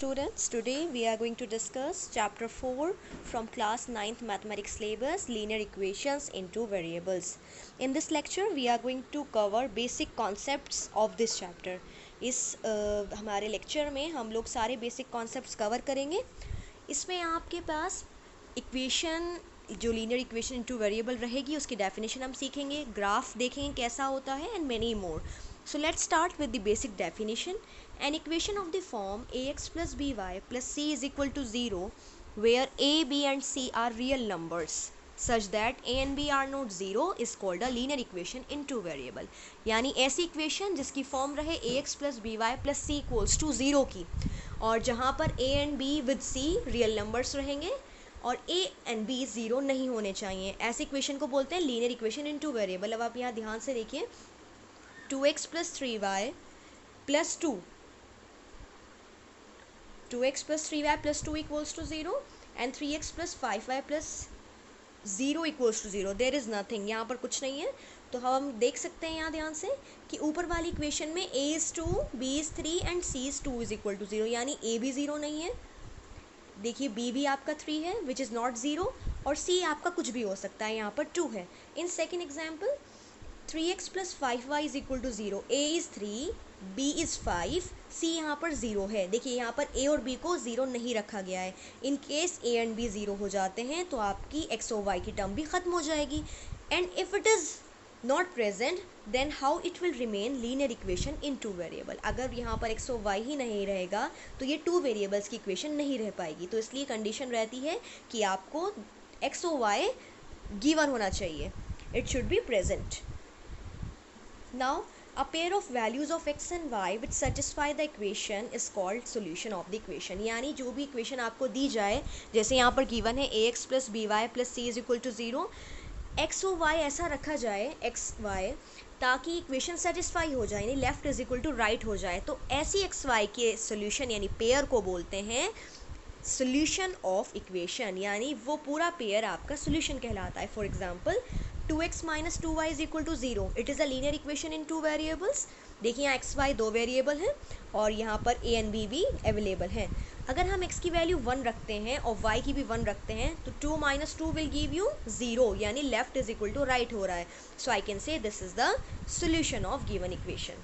students, today we are going to discuss chapter 4 from class 9th mathematics syllabus, linear equations in two variables. In this lecture we are going to cover basic concepts of this chapter. इस हमारे lecture में हम लोग सारे basic concepts cover करेंगे. इसमें आपके पास equation जो लीनियर इक्वेशन इनटू वेरिएबल रहेगी उसकी डेफिनेशन हम सीखेंगे, ग्राफ देखेंगे कैसा होता है and many more. So let's start with the basic definition. An equation of the form ax plus by plus c is equal to 0 where a, b and c are real numbers such that a and b are not 0 is called a linear equation in two variable. यानी ऐसी equation जिसकी form रहे ax plus by plus c equals to 0 की, और जहाँ पर a and b with c real numbers रहेंगे और a and b 0 नहीं होने चाहिए, ऐसी इक्वेशन को बोलते हैं linear equation in two variable. अब आप यहाँ ध्यान से देखिए, 2x plus 3y plus 2, 2x plus 3y plus 2 equals to 0 and 3x plus 5y plus 0 equals to 0. there is nothing, यहाँ पर कुछ नहीं है. तो हम देख सकते हैं यहाँ ध्यान से कि ऊपर वाली इक्वेशन में a is 2, b is 3 and c is 2 is equal to 0, यानी a भी 0 नहीं है. देखिए b भी आपका 3 है which is not 0 और c आपका कुछ भी हो सकता है, यहाँ पर 2 है. In second example 3x plus 5y is equal to 0, a is 3, b is 5, c यहाँ पर 0 है. देखिए यहाँ पर a और b को 0 नहीं रखा गया है. In case a and b 0 हो जाते हैं तो आपकी x और y की टर्म भी ख़त्म हो जाएगी. And if it is not present then how it will remain linear equation in two variable. अगर यहाँ पर x और y ही नहीं रहेगा तो ये टू वेरिएबल्स की इक्वेशन नहीं रह पाएगी. तो इसलिए कंडीशन रहती है कि आपको x और y गिवन होना चाहिए, it should be present. Now, a pair of values of x and y which satisfy the equation is called solution of the equation. यानी जो भी इक्वेशन आपको दी जाए, जैसे यहाँ पर गिवन है ax plus by plus c is equal to 0, x और y ऐसा रखा जाए x y ताकि इक्वेशन सेटिस्फाई हो जाए, यानी left is equal to right हो जाए. तो ऐसी एक्स वाई के सोल्यूशन यानी पेयर को बोलते हैं सोल्यूशन ऑफ इक्वेशन, यानी वो पूरा पेयर आपका सोल्यूशन कहलाता है. For example 2x minus 2y is equal to 0. It is a linear equation in two variables. देखिए यहाँ एक्स वाई दो वेरिएबल हैं और यहाँ पर a एंड b भी अवेलेबल हैं. अगर हम x की वैल्यू 1 रखते हैं और y की भी 1 रखते हैं तो 2 minus 2 विल गिव यू 0, यानी left is equal to right हो रहा है. So I can say this is the solution of given equation.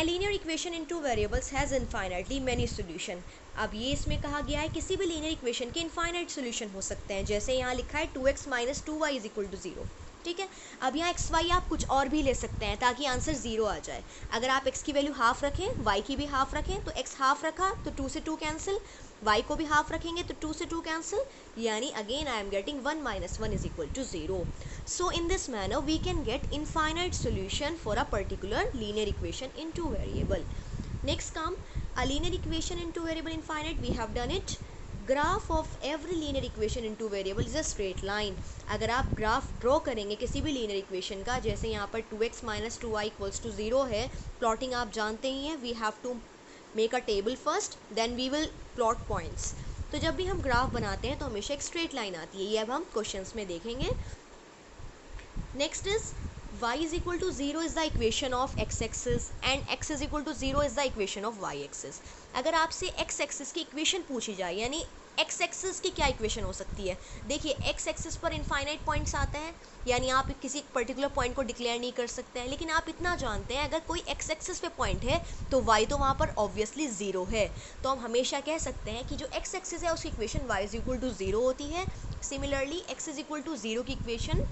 A linear equation in two variables has infinitely many solution. अब ये इसमें कहा गया है किसी भी लीनियर इक्वेशन के इनफाइनाइट सोल्यूशन हो सकते हैं. जैसे यहाँ लिखा है 2x minus 2y is equal to 0. ठीक है, अब यहाँ एक्स वाई आप कुछ और भी ले सकते हैं ताकि आंसर 0 आ जाए. अगर आप x की वैल्यू हाफ रखें, y की भी हाफ रखें, तो x हाफ रखा तो 2 से 2 कैंसिल, y को भी हाफ रखेंगे तो 2 से 2 कैंसिल, यानी again I am getting 1 minus 1 is equal to 0. So in this manner we can get infinite solution for a particular linear equation in two variable. Next come a linear equation in two variable infinite. We have done it. Graph of every linear equation in two variable is a straight line. अगर आप graph draw करेंगे किसी भी linear equation का, जैसे यहाँ पर 2x minus 2y equals to 0 है, प्लॉटिंग आप जानते ही हैं, we have to make a table first then we will plot points. तो जब भी हम ग्राफ बनाते हैं तो हमेशा एक स्ट्रेट लाइन आती है, ये अब हम क्वेश्चंस में देखेंगे. Next is y is equal to 0 is the equation of x axis and x is equal to 0 is the equation of y axis. अगर आपसे x axis की इक्वेशन पूछी जाए, यानी x axis की क्या इक्वेशन हो सकती है, देखिए x axis पर इनफाइनाइट पॉइंट्स आते हैं, यानी आप किसी पर्टिकुलर पॉइंट को डिक्लेयर नहीं कर सकते हैं, लेकिन आप इतना जानते हैं अगर कोई x axis पे पॉइंट है तो y तो वहाँ पर ऑब्वियसली 0 है. तो हम हमेशा कह सकते हैं कि जो x axis है उसकी equation y is equal to 0 होती है. Similarly x is equal to 0 की equation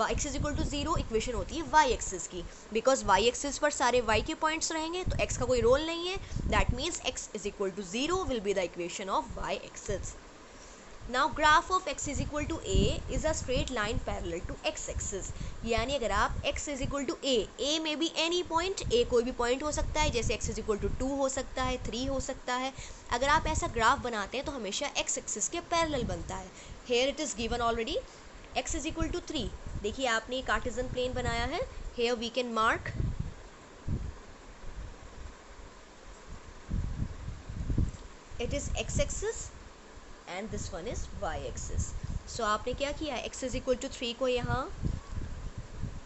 x is equal to 0 equation होती है y एक्सिस की, बिकॉज y एक्सिस पर सारे y के पॉइंट्स रहेंगे तो x का कोई रोल नहीं है. That means x is equal to 0 will be the equation of y axis. Now graph of x is equal to a is a straight line parallel to x axis. यानी अगर आप x is equal to a में भी any point, a कोई भी point हो सकता है, जैसे x इज इक्वल टू 2 हो सकता है, 3 हो सकता है. अगर आप ऐसा ग्राफ बनाते हैं तो हमेशा x एक्सिस के पैरेलल बनता है. Here it is given already x is equal to 3. देखिए आपने एक कार्टेशियन प्लेन बनाया है. Here we can mark it is x axis and this one is y axis. So आपने क्या किया, x इज इक्वल टू 3 को यहाँ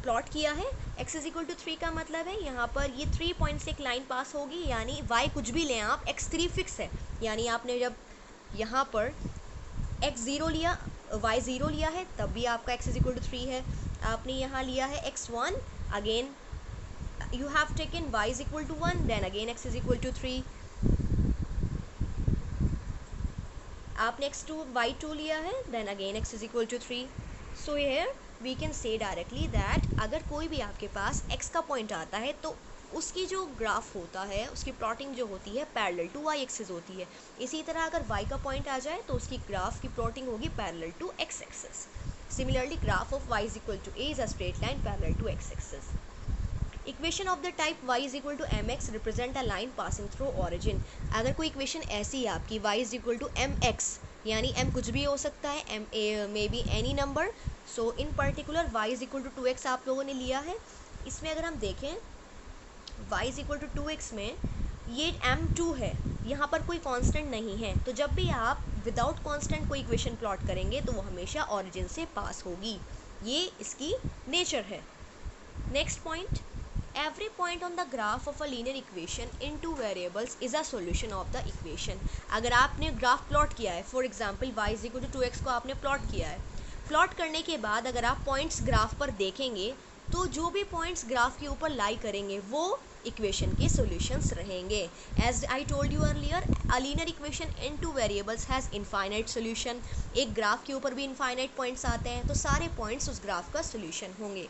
प्लॉट किया है। x इज इक्वल टू 3 का मतलब है यहाँ पर ये 3 पॉइंट से एक लाइन पास होगी, यानी y कुछ भी लें आप, x3 फिक्स है। यानी आपने जब यहाँ पर x0 लिया, y0 लिया है, तब भी आपका x इज इक्वल टू 3 है। आपने यहाँ लिया है x1, again you have taken y is equal to 1, then again x is equal to 3. आपने x2 y2 लिया है, then again x is equal to 3. So here we can say directly that अगर कोई भी आपके पास x का point आता है तो उसकी जो ग्राफ होता है, उसकी प्लॉटिंग जो होती है पैरेलल टू y एक्सिस होती है। इसी तरह अगर y का पॉइंट आ जाए तो उसकी ग्राफ की प्लॉटिंग होगी parallel to x axis. Similarly, graph of y is equal to a is a straight line parallel to x axis. Equation of the type y is equal to m x represent a line passing through origin. अगर कोई equation ऐसी है आपकी y is equal to m x, यानी m कुछ भी हो सकता है, m may be any number, so in particular y is equal to 2x आप लोगों ने लिया है। इसमें अगर हम देखें y is equal to 2x में ये m2 है, यहाँ पर कोई कांस्टेंट नहीं है, तो जब भी आप विदाउट कांस्टेंट कोई इक्वेशन प्लॉट करेंगे तो वो हमेशा ऑरिजिन से पास होगी। ये इसकी नेचर है। Next point, every point on the graph of a linear equation in two variables is a solution of the equation। अगर आपने ग्राफ प्लॉट किया है, for example y is equal to 2x को आपने प्लॉट किया है, plot करने के बाद अगर आप पॉइंट्स ग्राफ पर देखेंगे तो जो भी पॉइंट्स ग्राफ के ऊपर लाई करेंगे वो इक्वेशन के सॉल्यूशंस रहेंगे। As I told you earlier, a linear equation in two variables has infinite solution. एक ग्राफ के ऊपर भी इनफाइनाइट पॉइंट्स आते हैं तो सारे पॉइंट्स उस ग्राफ का सॉल्यूशन होंगे।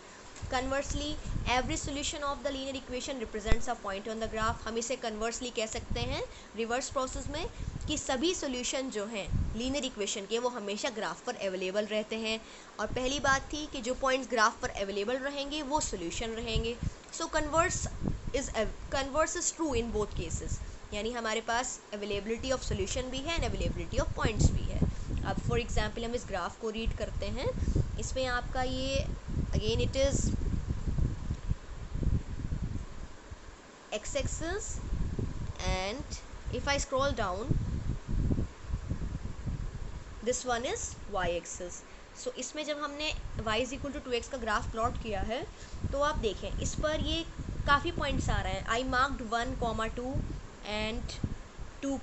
Conversely every solution of the linear equation represents a point on the graph. हम इसे कन्वर्सली कह सकते हैं रिवर्स प्रोसेस में कि सभी सोल्यूशन जो हैं लीनियर इक्वेशन के वो हमेशा ग्राफ पर अवेलेबल रहते हैं। और पहली बात थी कि जो पॉइंट्स ग्राफ पर अवेलेबल रहेंगे वो सोल्यूशन रहेंगे। So converse is true in both cases, यानी हमारे पास अवेलेबिलिटी ऑफ सोल्यूशन भी है एंड अवेलेबिलिटी ऑफ पॉइंट्स भी है। अब फॉर एग्जाम्पल हम इस ग्राफ को रीड करते हैं। इसमें आपका ये again it is x-axis and if I scroll down this one is y-axis। so इसमें जब हमने y is equal to 2x का ग्राफ प्लॉट किया है तो आप देखें इस पर ये काफ़ी पॉइंट्स आ रहे हैं। I marked 1, 2 and 2,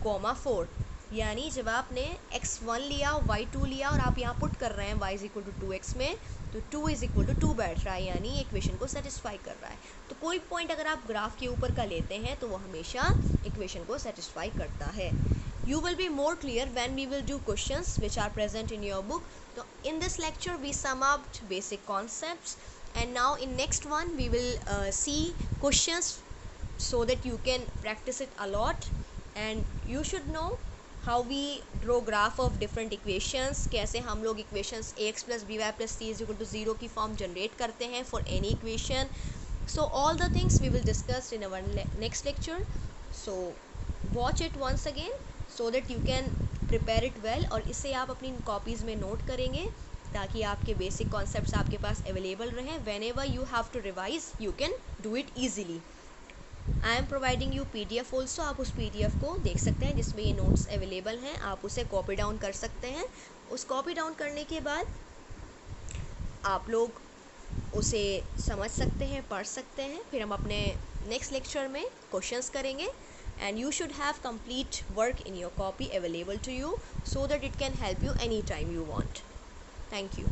4, यानी जब आपने x1 लिया y2 लिया और आप यहाँ पुट कर रहे हैं y is equal to 2x में, तो 2 इज इक्वल टू 2 बैठ रहा है, यानी इक्वेशन को सेटिस्फाई कर रहा है। तो कोई पॉइंट अगर आप ग्राफ के ऊपर का लेते हैं तो वो हमेशा इक्वेशन को सेटिस्फाई करता है। You will be more clear when we will do questions which are present in your book. तो in this lecture we sum up basic concepts and now in next one we will see questions so that you can practice it a lot and you should know how we draw graph of different equations, कैसे हम लोग equations ax plus by plus c is equal to 0 की form generate करते हैं for any equation। so all the things we will discuss in our next lecture, so watch it once again so that you can prepare it well। और इसे आप अपनी copies में note करेंगे ताकि आपके basic concepts आपके पास available रहें। whenever you have to revise you can do it easily। I am providing you PDF also, आप उस PDF को देख सकते हैं जिसमें ये नोट्स अवेलेबल हैं, आप उसे कॉपी डाउन कर सकते हैं। उस कॉपी डाउन करने के बाद आप लोग उसे समझ सकते हैं, पढ़ सकते हैं, फिर हम अपने नेक्स्ट लेक्चर में क्वेश्चंस करेंगे and you should have complete work in your copy available to you so that it can help you any time you want. Thank you.